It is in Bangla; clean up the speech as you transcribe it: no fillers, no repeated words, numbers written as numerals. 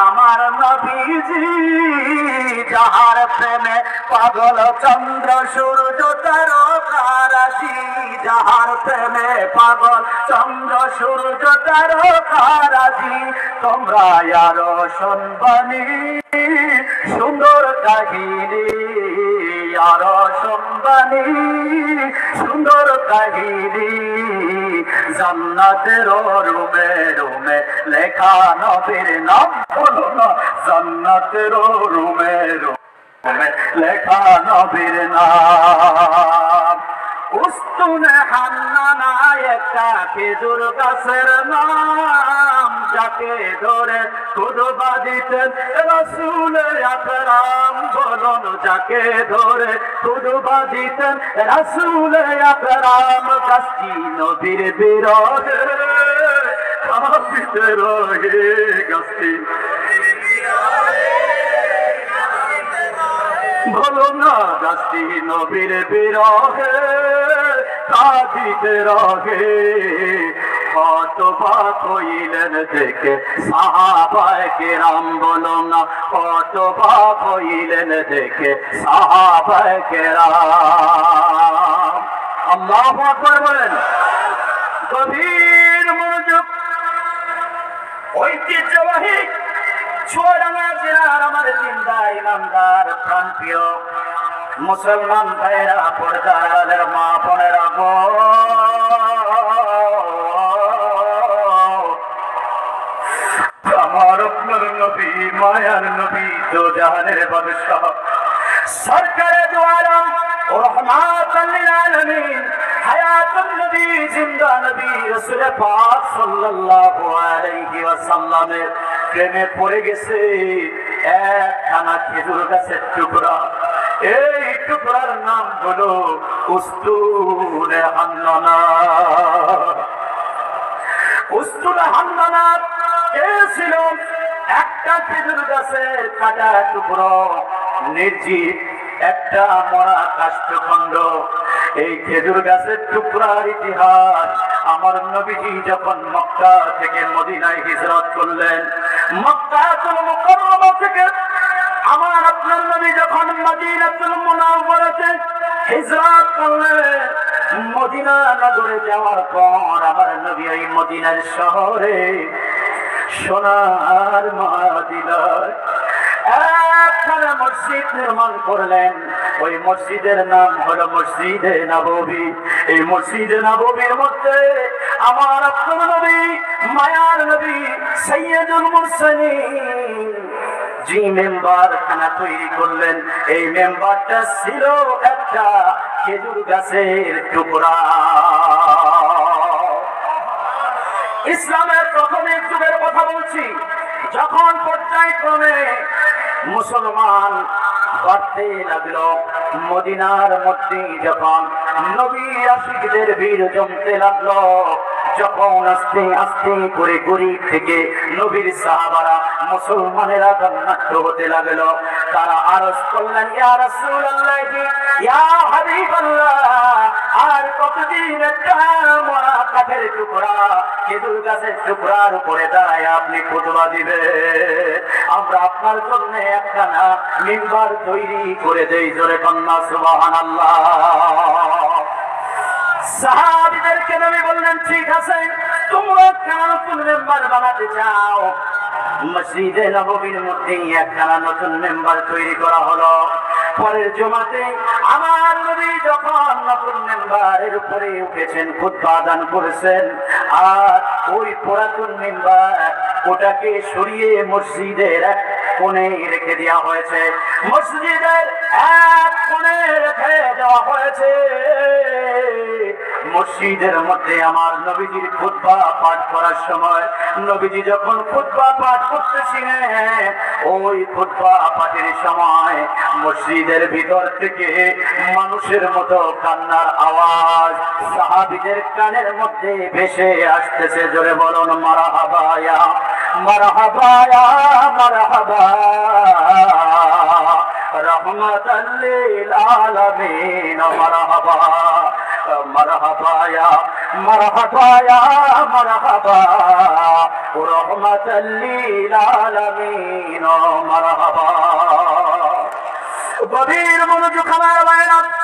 আমার নবীজি যাহার প্রেমে পাগল চন্দ্র সূর্য তারকারাশি, যাহার প্রেমে পাগল চন্দ্র সূর্য তারকারাশি। তোমরা আরো শুনবানি সুন্দর কাহিনী, আরো শুনবানি সুন্দর কাহিনী। জান্নাতের রুমে রুমে লেখা নবীর নাম, বলো না জান্নাতের রুমে রুমে লেখা নবীর নাম। উস্তুনে হান্নানা একটা খেজুর গাছের নাম, যাকে ধরে খুতবা দিতেন রাসূল আকরাম। বলুন যাকে ধরে খুতবা দিতেন রাসূল আকরাম। গাছটি নবীর বিরোধে কাঁপিতে রহে, গাছটি বলো না গাছটি নবীর বিরহে কাঁদিতে রহে। হতবাক হইলেন দেখে সাহাবায়ে কেরাম, বলো না হতবাক হইলেন দেখে সাহাবায়ে কেরাম। আল্লাহু আকবার বলেন। গভীর মনোযোগ। ঐতিহ্যবাহী চুয়াডাঙ্গা জেলার আমার জিন্দা ইমানদার প্রাণপ্রিয় মুসলমান ভাইয়েরা, পর্দার মা বোনেরা, আমার আপনার নবী মায়ার নবী দো জাহানের বাদশাহ সরকারে দো আলম রহমাতাল লিল আলামিন হায়াতুন নবী জিন্দা নবী রাসূল পাক সাল্লাল্লাহু আলাইহি ওয়াসাল্লামের প্রেমে পড়ে গেছে একখানা খেজুর গাছের টুকরা। এই টুকরার নাম হলো উস্তুনে হান্নানা। উস্তুনে হান্নানা কে ছিল? একটা খেজুর গাছের কাটা টুকরো, নির্জীব একটা মরা কাষ্ঠখণ্ড। এই খেজুর গাছের টুকরার ইতিহাস আমার নবীজি যখন মক্কা থেকে মদিনায় হিজরত করলেন, মক্কাতুল মুকাররমা থেকে আমার আপনার নবী যখন মদিনাতুল মুনাওয়ারাতে হিজরত করলেন, মদিনা নগরে যাওয়ার পর আমার নবী এই মদিনার শহরে সোনার মদিনায় একখানা মসজিদ নির্মাণ করলেন। ওই মসজিদের নাম হলো মসজিদে নববী। এই মসজিদে নববীর মধ্যে আমার আপনার নবী মায়ার নবী সাইয়্যিদুল মুরসালিন যে মেম্বার খানা তৈরি করলেন, এই মেম্বারটা ছিল একটা খেজুর গাছের টুকরা। ইসলামের প্রথম যুগের কথা বলছি, যখন পর্যায়ক্রমে মুসলমান বাড়তে লাগলো, মদিনার মধ্যে যখন নবী আশিকদের ভিড় জমতে লাগলো, যখন আস্তে আস্তে করে গরিব থেকে নবীর সাহাবারা মুসলমানেরা ধন্যাঢ্য হতে লাগলো, তারা আরজ করলেন ইয়া রাসূলুল্লাহ ইয়া হাবিবাল্লাহ, আর কতদিন একটা মরা কাঠের টুকরা খেজুর গাছের টুকরার উপরে দাঁড়ায় আপনি খুতবা দিবে? আমরা আপনার জন্য একখানা মিম্বার তৈরি করে দেই। জোরে কন্যা সুবহানাল্লাহ। সাহাবীদেরকে নবী বললেন ঠিক আছে, তোমরা কেন নতুন মেম্বার বানাতে চাও? মসজিদে নববীর মধ্যে একখানা নতুন মেম্বার তৈরি করা হলো। পরের জুমাতে আমার নবী যখন নতুন মেম্বারের উপরে উঠেছেন, খুতবা দান করেছেন, আর ওই পুরাতন মেম্বার ওটাকে সরিয়ে মসজিদের এক কোণে রেখে দেওয়া হয়েছে। মসজিদের এক কোণে রেখে দেওয়া হয়েছে। মসজিদের মধ্যে আমার নবীজির খুতবা পাঠ করার সময় নবীজি যখন খুতবা পাঠ করতেছিলেন, ওই খুতবা পাঠের সময় মসজিদের ভিতর থেকে মানুষের মতো কান্নার আওয়াজ সাহাবীদের কানের মধ্যে ভেসে আসতেছে। জোরে বলুন মারহাবা ইয়া মারহাবা ইয়া মারহাবা রহমাতাল লিল আলামিন মারহাবা মারহাবা ইয়া মারহাবা ইয়া মারহাবা রাহমাতাল লিল আলামিন মারহাবা। গভীর মনোযোগ আমার ভাইরা।